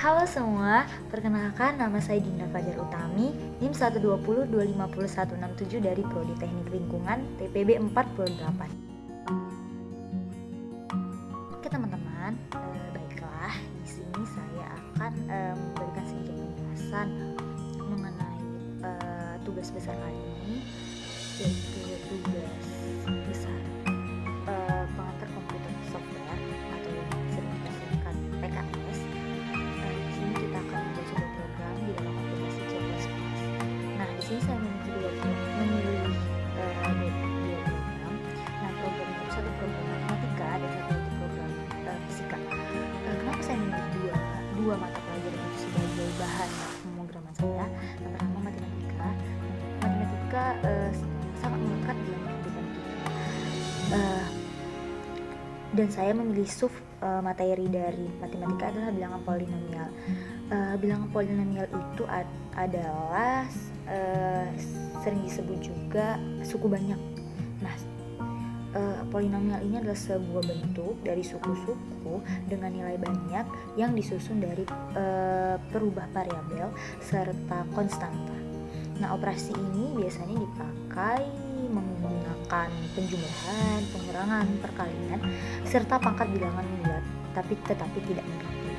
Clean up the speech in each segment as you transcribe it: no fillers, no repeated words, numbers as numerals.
Halo semua, perkenalkan nama saya Dinda Fajar Utami, NIM 120250167 dari Prodi Teknik Lingkungan TPB 48. Oke teman-teman, baiklah, di sini saya akan memberikan sedikit penjelasan mengenai tugas besar kali ini, yaitu tugas besar pengantar komputer software atau yang sering kita singkat PKS. Di sini kita akan membuat sebuah program di dalam aplikasi C++. Nah, di sini saya memilih dua program. Nah, program itu satu program matematika dan satu lagi program fisika. Kenapa saya memilih dua mata pelajaran itu sebagai bahan pemrograman saya? Yang pertama matematika. Matematika sangat melekat dalam kehidupan kita. Dan saya memilih materi dari matematika adalah bilangan polinomial. Bilangan polinomial itu adalah sering disebut juga suku banyak. Nah, polinomial ini adalah sebuah bentuk dari suku-suku dengan nilai banyak yang disusun dari perubah variabel serta konstanta. Nah, operasi ini biasanya dipakai menggunakan penjumlahan, pengurangan, perkalian, serta pangkat bilangan bulat, tetapi tidak negatif.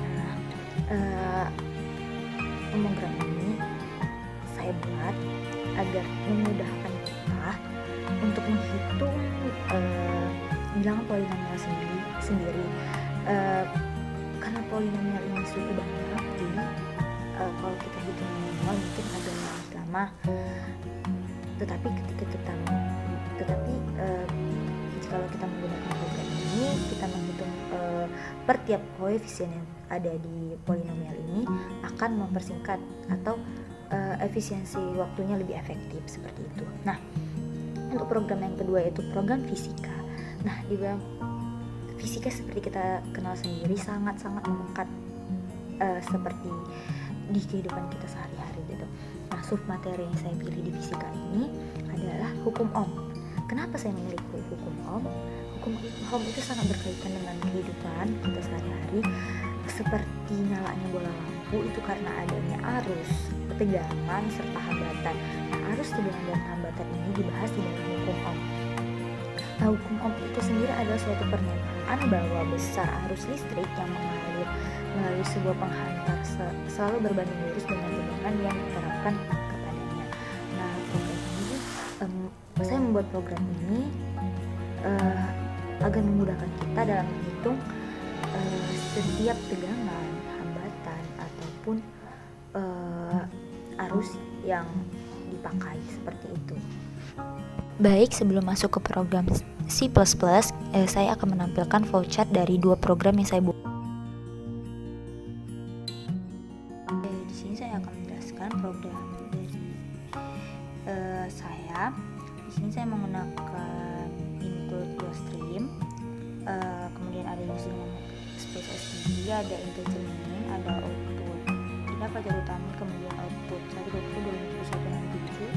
Nah, pemrogram ini saya buat agar memudahkan kita untuk menghitung bilangan polinomial sendiri. Karena polinomial ini suku banyak, jadi kalau kita hitung manual mungkin agak lama. Tetapi kalau kita menggunakan program ini, kita menghitung per tiap koefisien yang ada di polinomial ini akan mempersingkat atau efisiensi waktunya lebih efektif seperti itu. Nah, untuk program yang kedua yaitu program fisika. Nah, di dalam fisika seperti kita kenal sendiri sangat-sangat melekat seperti di kehidupan kita sehari-hari gitu. Nah, submateri yang saya pilih di fisika ini adalah hukum Ohm. Kenapa saya memilih hukum Ohm? Hukum Ohm itu sangat berkaitan dengan kehidupan kita sehari-hari, seperti nyalanya bola lampu itu karena adanya arus, ketegangan, serta hambatan. Nah, arus, tegangan, dan hambatan ini dibahas di dalam hukum Ohm. Nah, hukum Ohm itu sendiri adalah suatu pernyataan bahwa besar arus listrik yang mengalir melalui sebuah penghantar selalu berbanding lurus dengan tegangan yang diterapkan kepadanya. Nah, program ini saya membuat program ini agar memudahkan kita dalam menghitung setiap tegangan, hambatan, ataupun arus yang dipakai seperti itu. Baik, sebelum masuk ke program C++, saya akan menampilkan flowchart dari dua program yang saya buat. Di sini saya akan menjelaskan program dari saya. Di sini saya menggunakan input dua stream, kemudian ada using space STD, ada integer main, ada output Dinda Fajar Utami, kemudian output 120, 25167,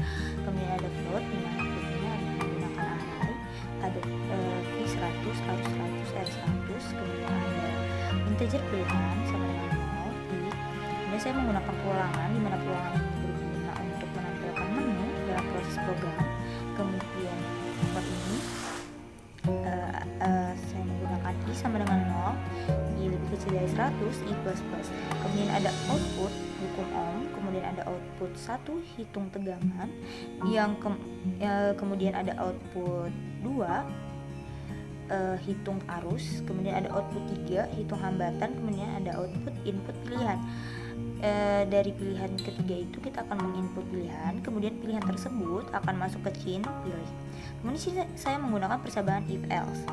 kemudian ada float di mana floatnya menggunakan array, ada v100, arus 100, r100, kemudian ada integer pilihan sama dengan 0, kemudian saya menggunakan pulangan di mana pulangan ini berguna untuk menampilkan menu dalam proses program. Kemudian for ini saya menggunakan i sama dengan 0, i lebih kecil dari 100, i plus plus. Kemudian ada output hukum Ohm, kemudian ada output 1 hitung tegangan, kemudian ada output 2 hitung arus, kemudian ada output 3 hitung hambatan, kemudian ada output input pilihan. Dari pilihan ketiga itu kita akan menginput pilihan, kemudian pilihan tersebut akan masuk ke chain pilih. Kemudian saya menggunakan persamaan if else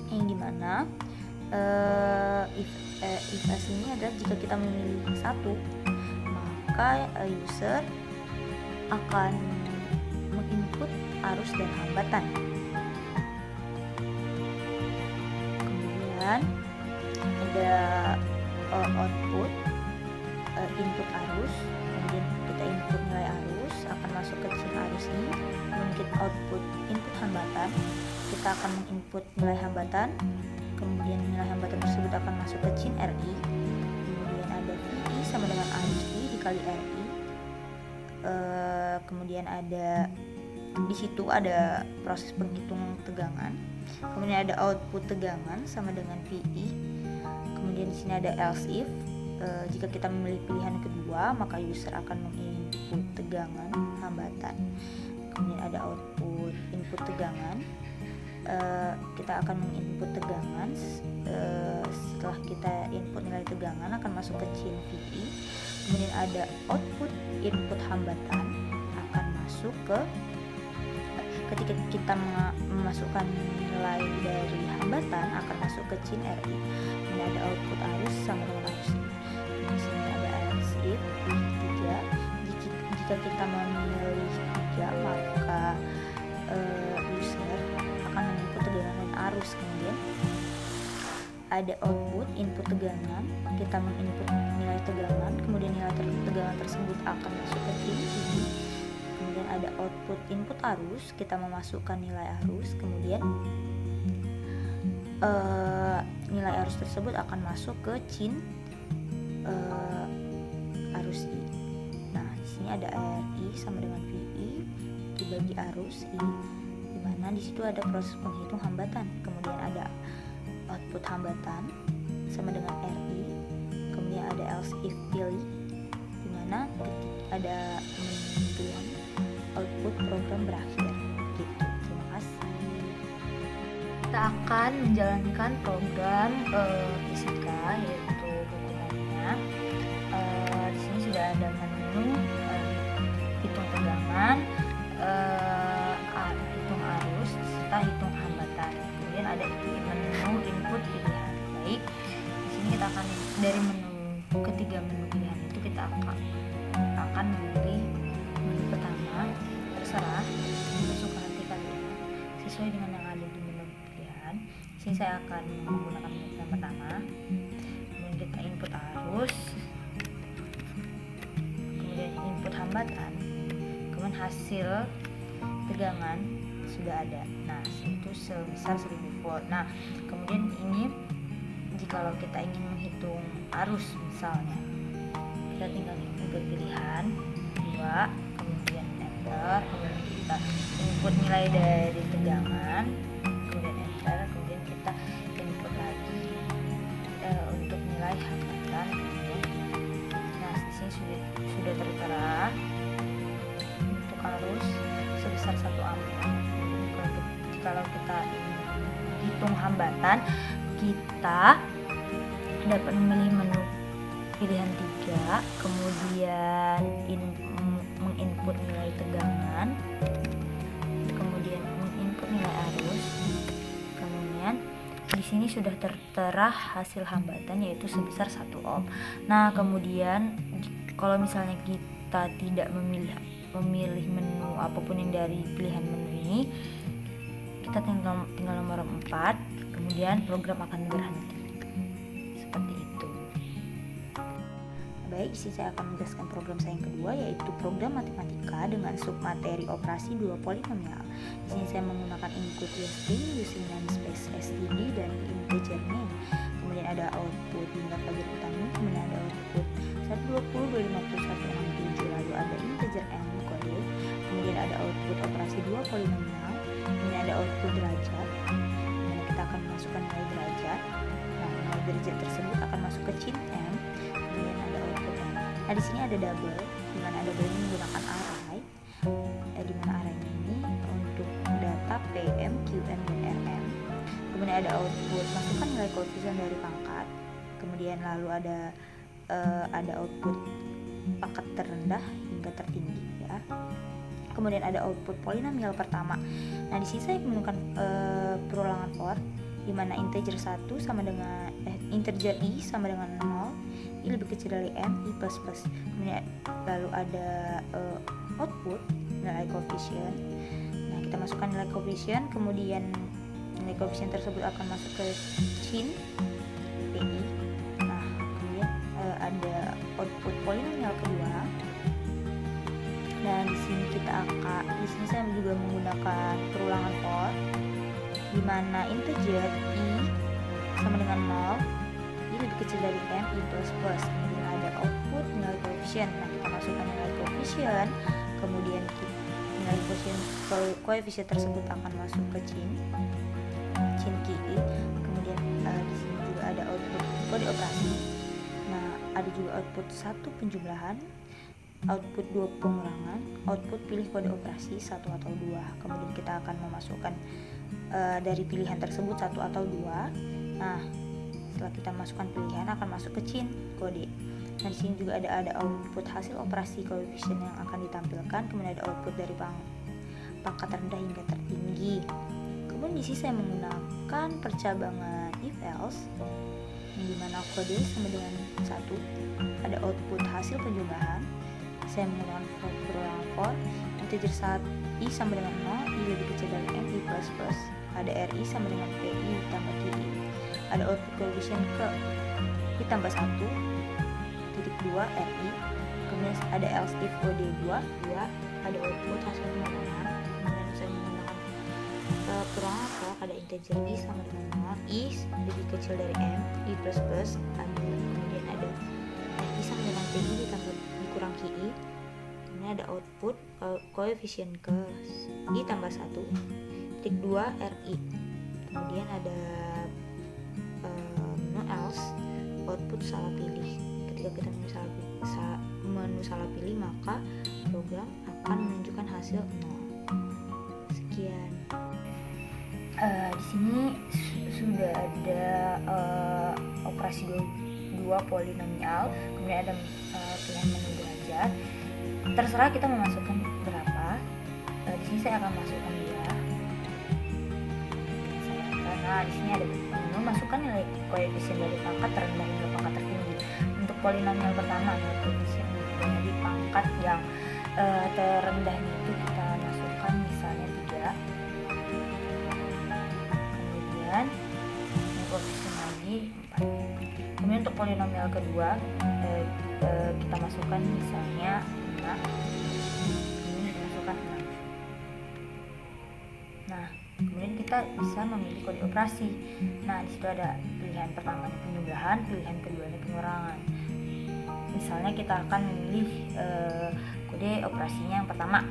yang dimana if else ini adalah jika kita memilih satu, maka user akan menginput arus dan hambatan. Kemudian ada output input arus, kemudian kita input nilai arus akan masuk ke chain arus ini. Kemudian kita output input hambatan, kita akan menginput nilai hambatan, kemudian nilai hambatan tersebut akan masuk ke Cin RI. Kemudian ada VI sama dengan arus I dikali RI. Kemudian ada di situ ada proses penghitung tegangan. Kemudian ada output tegangan sama dengan VI. Kemudian di sini ada else if. Jika kita memilih pilihan kedua, maka user akan menginput tegangan hambatan. Kemudian ada output input tegangan. Kita akan menginput tegangan. Setelah kita input nilai tegangan akan masuk ke Cin VI. Kemudian ada output input hambatan akan masuk ke ketika kita memasukkan nilai dari hambatan akan masuk ke Cin RI. Ini ada output arus sama dengan arus I. Di sini ada else if 3. Jika kita memilih 3, maka user akan menginput tegangan dan arus. Kemudian ada output input tegangan, kita menginput nilai tegangan, kemudian nilai tegangan tersebut akan masuk ke Cin VI. Kemudian ada output input arus, kita memasukkan nilai arus, kemudian nilai arus tersebut akan masuk ke Cin arus I. Nah, di sini ada RI sama dengan VI dibagi arus I, di mana di situ ada proses penghitung hambatan. Kemudian ada output hambatan sama dengan RI. Kemudian ada else if pilih, di mana ada pilihan output program berakhir gitu. Terima kasih. Kita akan menjalankan program fisika, yaitu dokumennya. Di sini sudah ada menu hitung tegangan, hitung arus serta hitung hambatan. Kemudian ada menu input pilihan. Baik, di sini kita akan dari ketiga menu pilihan itu kita akan memilih menu pertama. Terserah, suka hati kalian sesuai dengan yang ada di menu pilihan. Di sini saya akan menggunakan menu yang pertama. Kemudian kita input arus, kemudian input hambatan, kemudian hasil tegangan sudah ada. Nah, itu sebesar 1000 volt. Nah, kemudian ini jikalau kita ingin menghitung arus misalnya, kita tinggal input pilihan 2, kemudian enter, kemudian kita input nilai dari tegangan, kemudian enter, kemudian kita input lagi untuk nilai hambatan. Nah, di sini sudah tertera untuk arus sebesar 1 ampere. Kalau kita hitung hambatan, kita dapat memilih menu pilihan 3, kemudian menginput nilai tegangan, kemudian menginput nilai arus. Kemudian di sini sudah tertera hasil hambatan, yaitu sebesar 1 ohm. Nah, kemudian kalau misalnya kita tidak memilih menu apapun yang dari pilihan menu ini, kita tinggal nomor 4, kemudian program akan berhenti. Seperti itu. Baik, saya akan menjelaskan program saya yang kedua, yaitu program matematika dengan submateri operasi 2 polinomial. Di sini saya menggunakan include string using namespace std dan integer name. Kemudian ada output hingga pelajar utama, kemudian ada output 120, 251, 67, lalu ada integer n kode. Kemudian ada output operasi 2 polinomial. Kemudian ada output derajat, dimana kita akan memasukkan nilai derajat. Nah, nilai derajat tersebut akan masuk ke Cin M. Kemudian ada output M. Nah, di sini ada double, dimana double ini menggunakan array, dimana array ini untuk data PM, QM, dan RM. Kemudian ada output masukkan nilai koefisien dari pangkat. Kemudian lalu ada output pangkat terendah hingga tertinggi, ya. Kemudian ada output polinomial pertama. Nah, di sini saya menggunakan perulangan for, di mana integer 1 sama dengan integer i sama dengan 0, i lebih kecil dari n, i plus plus. Kemudian lalu ada output nilai koefisien. Nah, kita masukkan nilai koefisien, kemudian nilai koefisien tersebut akan masuk ke Cin pi. Nah, kemudian ada output polinomial kedua. Dan di sini saya juga menggunakan perulangan for, di mana integer i sama dengan 0, I lebih kecil dari M, I plus plus. Kemudian ada output nilai koefisien. Nah, kita masukkan nilai koefisien, kemudian nilai koefisien tersebut akan masuk ke cin KI. Kemudian di sini juga ada output kode operasi. Nah, ada juga output 1 penjumlahan, output 2 pengurangan, output pilih kode operasi 1 atau 2. Kemudian kita akan memasukkan dari pilihan tersebut 1 atau 2. Nah, setelah kita masukkan pilihan akan masuk ke cin kode. Nah, di sini juga ada output hasil operasi koefisien yang akan ditampilkan. Kemudian ada output dari pangkat rendah hingga tertinggi. Kemudian di sini saya menggunakan percabangan if else, yang dimana kode sama dengan 1. Ada output hasil penjumlahan. Saya menggunakan for integer saat I sama dengan 0, I lebih kecil dari M, I plus plus. Ada RI sama dengan PI tambah QI. Ada output koefisien ke I tambah 1 titik 2 RI. Kemudian ada else if kode 2, ada output hasil pengurangan. Kemudian saya menggunakan perulangan kalau ada integer I sama dengan 0, I lebih kecil dari M, I plus plus. Kemudian ada RI sama dengan PI ditambah dikurang QI. Kemudian ada output koefisien ke I tambah 1 titik 2 RI. Kemudian ada no else, output salah pilih. Ketika kita menu salah pilih, maka program akan menunjukkan hasil 0. Sekian. Di sini sudah ada operasi dua polinomial, kemudian ada pilihan menu derajat. Terserah kita memasukkan berapa. Di sini saya akan masukkan 2. Nah, di sini ada menu masukkan nilai koefisien dari pangkat terendah hingga pangkat tertinggi. Untuk polinomial pertama, nilai koefisien di pangkat yang terendahnya itu kita masukkan misalnya 3. Kemudian nilai koefisien lagi 4. Kemudian untuk polinomial kedua kita masukkan misalnya 5. Ini kita masukkan 6. Nah, kemudian kita bisa memilih kode operasi. Nah, di situ ada pilihan pertama penjumlahan, pilihan kedua pengurangan. Misalnya kita akan memilih kode operasinya yang pertama.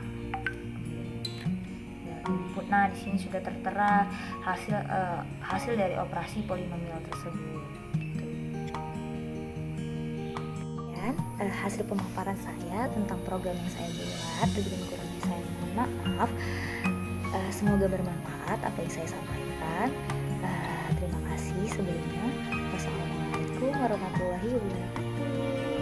Input. Nah, di sini sudah tertera hasil dari operasi polinomial tersebut. Dan hasil pemaparan saya tentang program yang saya buat, lebih dan kurangnya saya mohon maaf. Semoga bermanfaat apa yang saya sampaikan. Terima kasih sebelumnya. Wassalamualaikum warahmatullahi wabarakatuh.